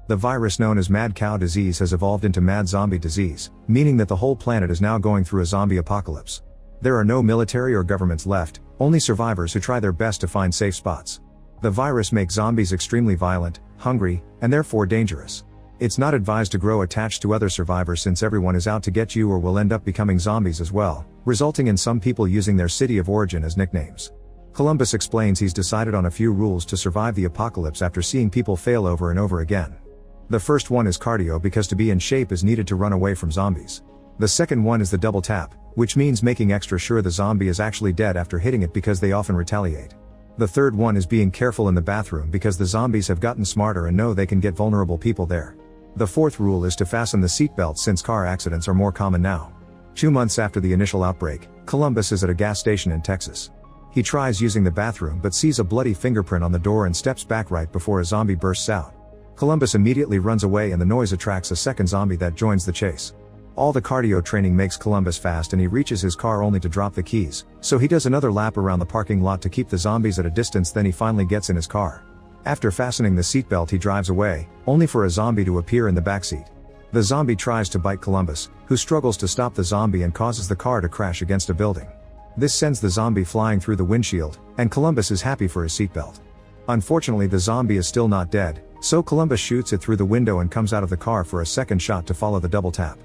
The virus known as mad cow disease has evolved into mad zombie disease, meaning that the whole planet is now going through a zombie apocalypse. There are no military or governments left, only survivors who try their best to find safe spots. The virus makes zombies extremely violent, hungry, and therefore dangerous. It's not advised to grow attached to other survivors since everyone is out to get you or will end up becoming zombies as well, resulting in some people using their city of origin as nicknames. Columbus explains he's decided on a few rules to survive the apocalypse after seeing people fail over and over again. The first one is cardio because to be in shape is needed to run away from zombies. The second one is the double tap, which means making extra sure the zombie is actually dead after hitting it because they often retaliate. The third one is being careful in the bathroom because the zombies have gotten smarter and know they can get vulnerable people there. The fourth rule is to fasten the seatbelt since car accidents are more common now. 2 months after the initial outbreak, Columbus is at a gas station in Texas. He tries using the bathroom but sees a bloody fingerprint on the door and steps back right before a zombie bursts out. Columbus immediately runs away and the noise attracts a second zombie that joins the chase. All the cardio training makes Columbus fast and he reaches his car only to drop the keys, so he does another lap around the parking lot to keep the zombies at a distance. Then he finally gets in his car. After fastening the seatbelt he drives away, only for a zombie to appear in the backseat. The zombie tries to bite Columbus, who struggles to stop the zombie and causes the car to crash against a building. This sends the zombie flying through the windshield, and Columbus is happy for his seatbelt. Unfortunately the zombie is still not dead, so Columbus shoots it through the window and comes out of the car for a second shot to follow the double tap.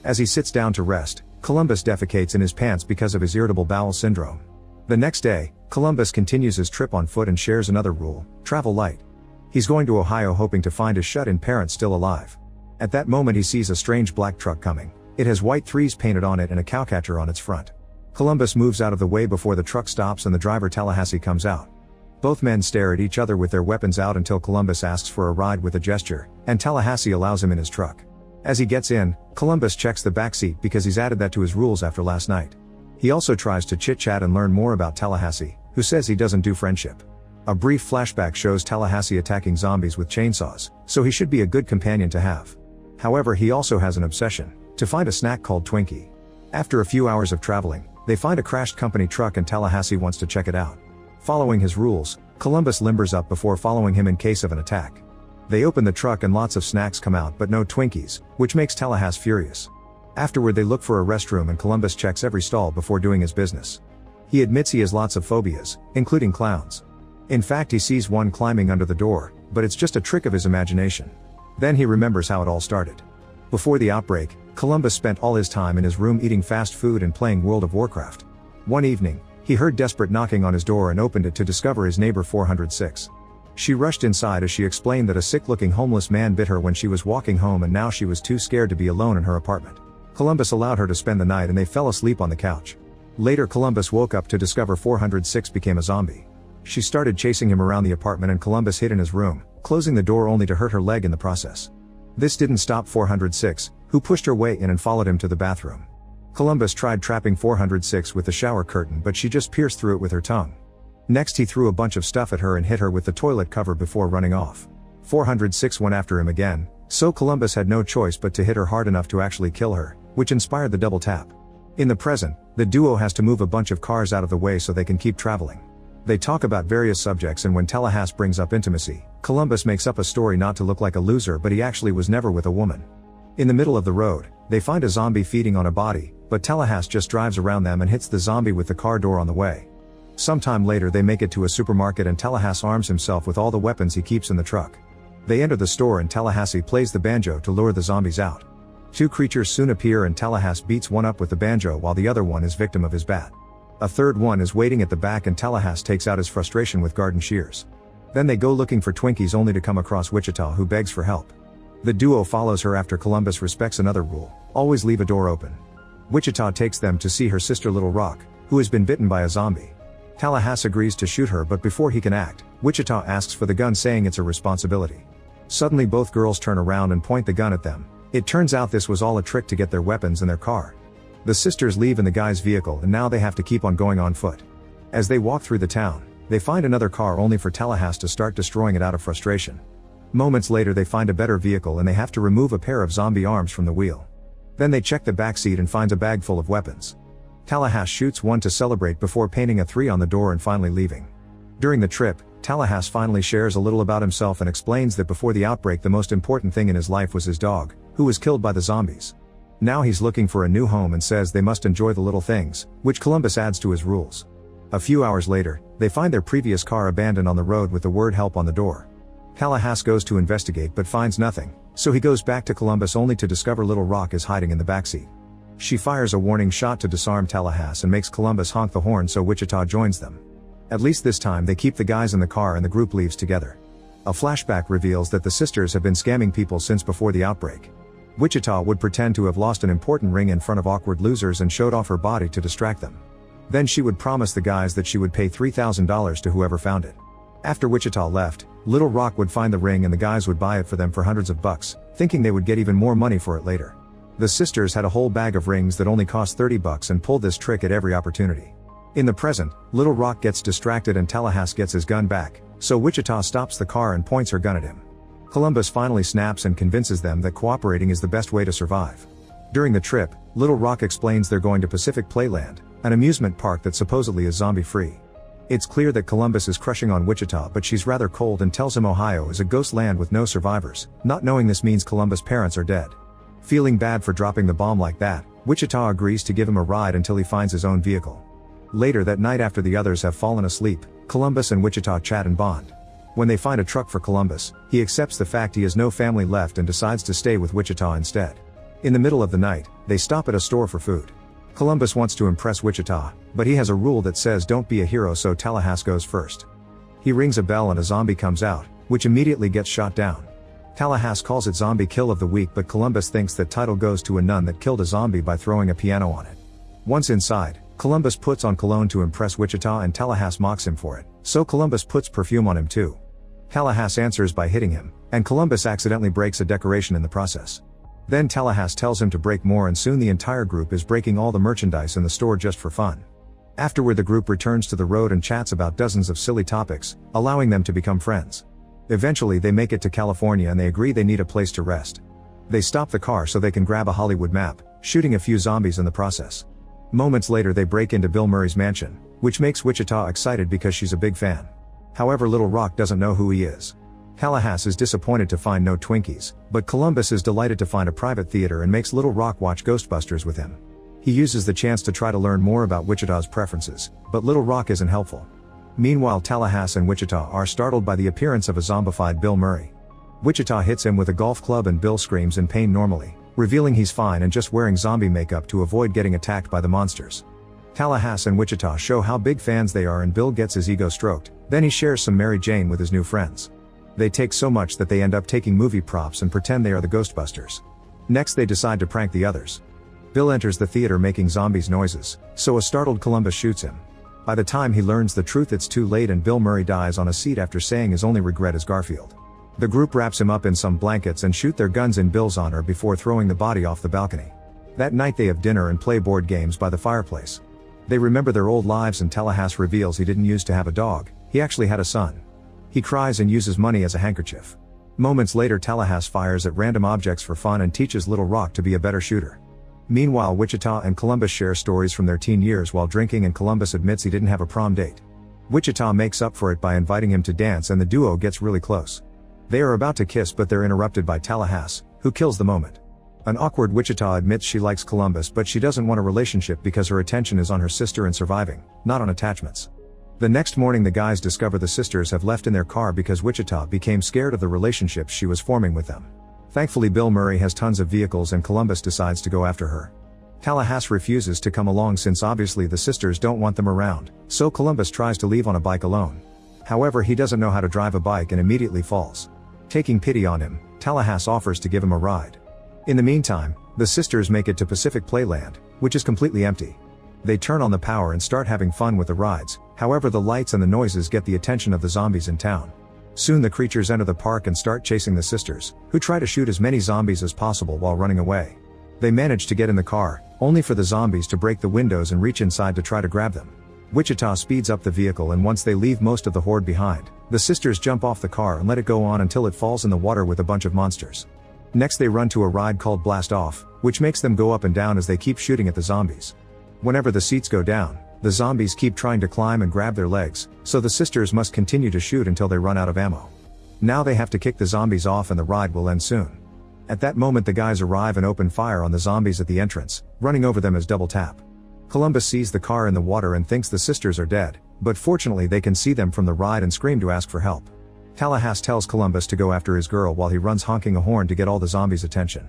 As he sits down to rest, Columbus defecates in his pants because of his irritable bowel syndrome. The next day, Columbus continues his trip on foot and shares another rule: travel light. He's going to Ohio hoping to find his shut-in parents still alive. At that moment he sees a strange black truck coming. It has white threes painted on it and a cowcatcher on its front. Columbus moves out of the way before the truck stops and the driver Tallahassee comes out. Both men stare at each other with their weapons out until Columbus asks for a ride with a gesture, and Tallahassee allows him in his truck. As he gets in, Columbus checks the backseat because he's added that to his rules after last night. He also tries to chit-chat and learn more about Tallahassee, who says he doesn't do friendship. A brief flashback shows Tallahassee attacking zombies with chainsaws, so he should be a good companion to have. However, he also has an obsession: to find a snack called Twinkie. After a few hours of traveling, they find a crashed company truck and Tallahassee wants to check it out. Following his rules, Columbus limbers up before following him in case of an attack. They open the truck and lots of snacks come out but no Twinkies, which makes Tallahassee furious. Afterward they look for a restroom and Columbus checks every stall before doing his business. He admits he has lots of phobias, including clowns. In fact he sees one climbing under the door, but it's just a trick of his imagination. Then he remembers how it all started. Before the outbreak, Columbus spent all his time in his room eating fast food and playing World of Warcraft. One evening, he heard desperate knocking on his door and opened it to discover his neighbor 406. She rushed inside as she explained that a sick-looking homeless man bit her when she was walking home and now she was too scared to be alone in her apartment. Columbus allowed her to spend the night and they fell asleep on the couch. Later Columbus woke up to discover 406 became a zombie. She started chasing him around the apartment and Columbus hid in his room, closing the door only to hurt her leg in the process. This didn't stop 406, who pushed her way in and followed him to the bathroom. Columbus tried trapping 406 with the shower curtain but she just pierced through it with her tongue. Next he threw a bunch of stuff at her and hit her with the toilet cover before running off. 406 went after him again, so Columbus had no choice but to hit her hard enough to actually kill her, which inspired the double tap. In the present, the duo has to move a bunch of cars out of the way so they can keep traveling. They talk about various subjects and when Tallahassee brings up intimacy, Columbus makes up a story not to look like a loser but he actually was never with a woman. In the middle of the road, they find a zombie feeding on a body, but Tallahassee just drives around them and hits the zombie with the car door on the way. Sometime later they make it to a supermarket and Tallahassee arms himself with all the weapons he keeps in the truck. They enter the store and Tallahassee plays the banjo to lure the zombies out. Two creatures soon appear and Tallahassee beats one up with the banjo while the other one is victim of his bat. A third one is waiting at the back and Tallahassee takes out his frustration with garden shears. Then they go looking for Twinkies only to come across Wichita who begs for help. The duo follows her after Columbus respects another rule: always leave a door open. Wichita takes them to see her sister Little Rock, who has been bitten by a zombie. Tallahassee agrees to shoot her but before he can act, Wichita asks for the gun saying it's a responsibility. Suddenly both girls turn around and point the gun at them. It turns out this was all a trick to get their weapons in their car. The sisters leave in the guy's vehicle and now they have to keep on going on foot. As they walk through the town, they find another car only for Tallahassee to start destroying it out of frustration. Moments later they find a better vehicle and they have to remove a pair of zombie arms from the wheel. Then they check the back seat and finds a bag full of weapons. Tallahassee shoots one to celebrate before painting a 3 on the door and finally leaving. During the trip, Tallahassee finally shares a little about himself and explains that before the outbreak the most important thing in his life was his dog, who was killed by the zombies. Now he's looking for a new home and says they must enjoy the little things, which Columbus adds to his rules. A few hours later, they find their previous car abandoned on the road with the word help on the door. Tallahassee goes to investigate but finds nothing, so he goes back to Columbus only to discover Little Rock is hiding in the backseat. She fires a warning shot to disarm Tallahassee and makes Columbus honk the horn so Wichita joins them. At least this time they keep the guys in the car and the group leaves together. A flashback reveals that the sisters have been scamming people since before the outbreak. Wichita would pretend to have lost an important ring in front of awkward losers and showed off her body to distract them. Then she would promise the guys that she would pay $3,000 to whoever found it. After Wichita left, Little Rock would find the ring and the guys would buy it for them for hundreds of bucks, thinking they would get even more money for it later. The sisters had a whole bag of rings that only cost $30 and pulled this trick at every opportunity. In the present, Little Rock gets distracted and Tallahassee gets his gun back, so Wichita stops the car and points her gun at him. Columbus finally snaps and convinces them that cooperating is the best way to survive. During the trip, Little Rock explains they're going to Pacific Playland, an amusement park that supposedly is zombie-free. It's clear that Columbus is crushing on Wichita, but she's rather cold and tells him Ohio is a ghost land with no survivors, not knowing this means Columbus' parents are dead. Feeling bad for dropping the bomb like that, Wichita agrees to give him a ride until he finds his own vehicle. Later that night, after the others have fallen asleep, Columbus and Wichita chat and bond. When they find a truck for Columbus, he accepts the fact he has no family left and decides to stay with Wichita instead. In the middle of the night, they stop at a store for food. Columbus wants to impress Wichita, but he has a rule that says don't be a hero, so Tallahassee goes first. He rings a bell and a zombie comes out, which immediately gets shot down. Tallahassee calls it Zombie Kill of the Week, but Columbus thinks that title goes to a nun that killed a zombie by throwing a piano on it. Once inside, Columbus puts on cologne to impress Wichita and Tallahassee mocks him for it, so Columbus puts perfume on him too. Tallahassee answers by hitting him, and Columbus accidentally breaks a decoration in the process. Then Tallahassee tells him to break more and soon the entire group is breaking all the merchandise in the store just for fun. Afterward the group returns to the road and chats about dozens of silly topics, allowing them to become friends. Eventually they make it to California and they agree they need a place to rest. They stop the car so they can grab a Hollywood map, shooting a few zombies in the process. Moments later they break into Bill Murray's mansion, which makes Wichita excited because she's a big fan. However, Little Rock doesn't know who he is. Tallahassee is disappointed to find no Twinkies, but Columbus is delighted to find a private theater and makes Little Rock watch Ghostbusters with him. He uses the chance to try to learn more about Wichita's preferences, but Little Rock isn't helpful. Meanwhile, Tallahassee and Wichita are startled by the appearance of a zombified Bill Murray. Wichita hits him with a golf club and Bill screams in pain normally, revealing he's fine and just wearing zombie makeup to avoid getting attacked by the monsters. Tallahassee and Wichita show how big fans they are and Bill gets his ego stroked, then he shares some Mary Jane with his new friends. They take so much that they end up taking movie props and pretend they are the Ghostbusters. Next they decide to prank the others. Bill enters the theater making zombies noises, so a startled Columbus shoots him. By the time he learns the truth it's too late and Bill Murray dies on a seat after saying his only regret is Garfield. The group wraps him up in some blankets and shoot their guns in Bill's honor before throwing the body off the balcony. That night they have dinner and play board games by the fireplace. They remember their old lives and Tallahassee reveals he didn't used to have a dog, he actually had a son. He cries and uses money as a handkerchief. Moments later Tallahassee fires at random objects for fun and teaches Little Rock to be a better shooter. Meanwhile, Wichita and Columbus share stories from their teen years while drinking and Columbus admits he didn't have a prom date. Wichita makes up for it by inviting him to dance and the duo gets really close. They are about to kiss but they're interrupted by Tallahassee, who kills the moment. An awkward Wichita admits she likes Columbus but she doesn't want a relationship because her attention is on her sister and surviving, not on attachments. The next morning the guys discover the sisters have left in their car because Wichita became scared of the relationship she was forming with them. Thankfully Bill Murray has tons of vehicles and Columbus decides to go after her. Tallahassee refuses to come along since obviously the sisters don't want them around, so Columbus tries to leave on a bike alone. However, he doesn't know how to drive a bike and immediately falls. Taking pity on him, Tallahassee offers to give him a ride. In the meantime, the sisters make it to Pacific Playland, which is completely empty. They turn on the power and start having fun with the rides, however the lights and the noises get the attention of the zombies in town. Soon the creatures enter the park and start chasing the sisters, who try to shoot as many zombies as possible while running away. They manage to get in the car, only for the zombies to break the windows and reach inside to try to grab them. Wichita speeds up the vehicle and once they leave most of the horde behind, the sisters jump off the car and let it go on until it falls in the water with a bunch of monsters. Next they run to a ride called Blast Off, which makes them go up and down as they keep shooting at the zombies. Whenever the seats go down, The zombies keep trying to climb and grab their legs, so the sisters must continue to shoot until they run out of ammo. Now they have to kick the zombies off and the ride will end soon. At that moment the guys arrive and open fire on the zombies at the entrance, running over them as double tap. Columbus sees the car in the water and thinks the sisters are dead, but fortunately they can see them from the ride and scream to ask for help. Tallahassee tells Columbus to go after his girl while he runs honking a horn to get all the zombies' attention.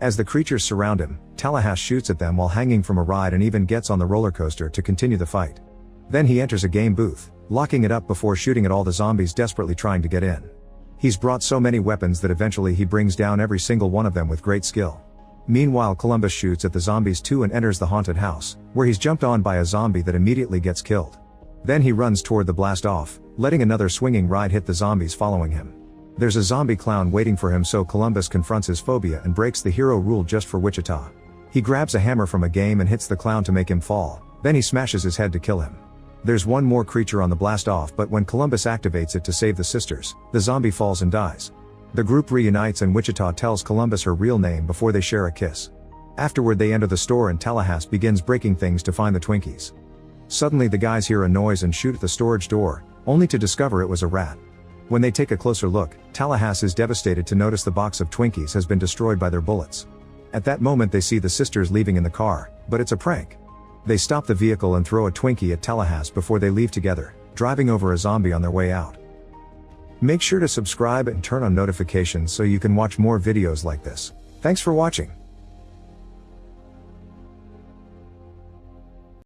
As the creatures surround him, Tallahassee shoots at them while hanging from a ride and even gets on the roller coaster to continue the fight. Then he enters a game booth, locking it up before shooting at all the zombies desperately trying to get in. He's brought so many weapons that eventually he brings down every single one of them with great skill. Meanwhile Columbus shoots at the zombies too and enters the haunted house, where he's jumped on by a zombie that immediately gets killed. Then he runs toward the blast off, letting another swinging ride hit the zombies following him. There's a zombie clown waiting for him, so Columbus confronts his phobia and breaks the hero rule just for Wichita. He grabs a hammer from a game and hits the clown to make him fall, then he smashes his head to kill him. There's one more creature on the blast off, but when Columbus activates it to save the sisters, the zombie falls and dies. The group reunites and Wichita tells Columbus her real name before they share a kiss. Afterward they enter the store and Tallahassee begins breaking things to find the Twinkies. Suddenly the guys hear a noise and shoot at the storage door, only to discover it was a rat. When they take a closer look, Tallahassee is devastated to notice the box of Twinkies has been destroyed by their bullets. At that moment they see the sisters leaving in the car, but it's a prank. They stop the vehicle and throw a Twinkie at Tallahassee before they leave together, driving over a zombie on their way out. Make sure to subscribe and turn on notifications so you can watch more videos like this. Thanks for watching.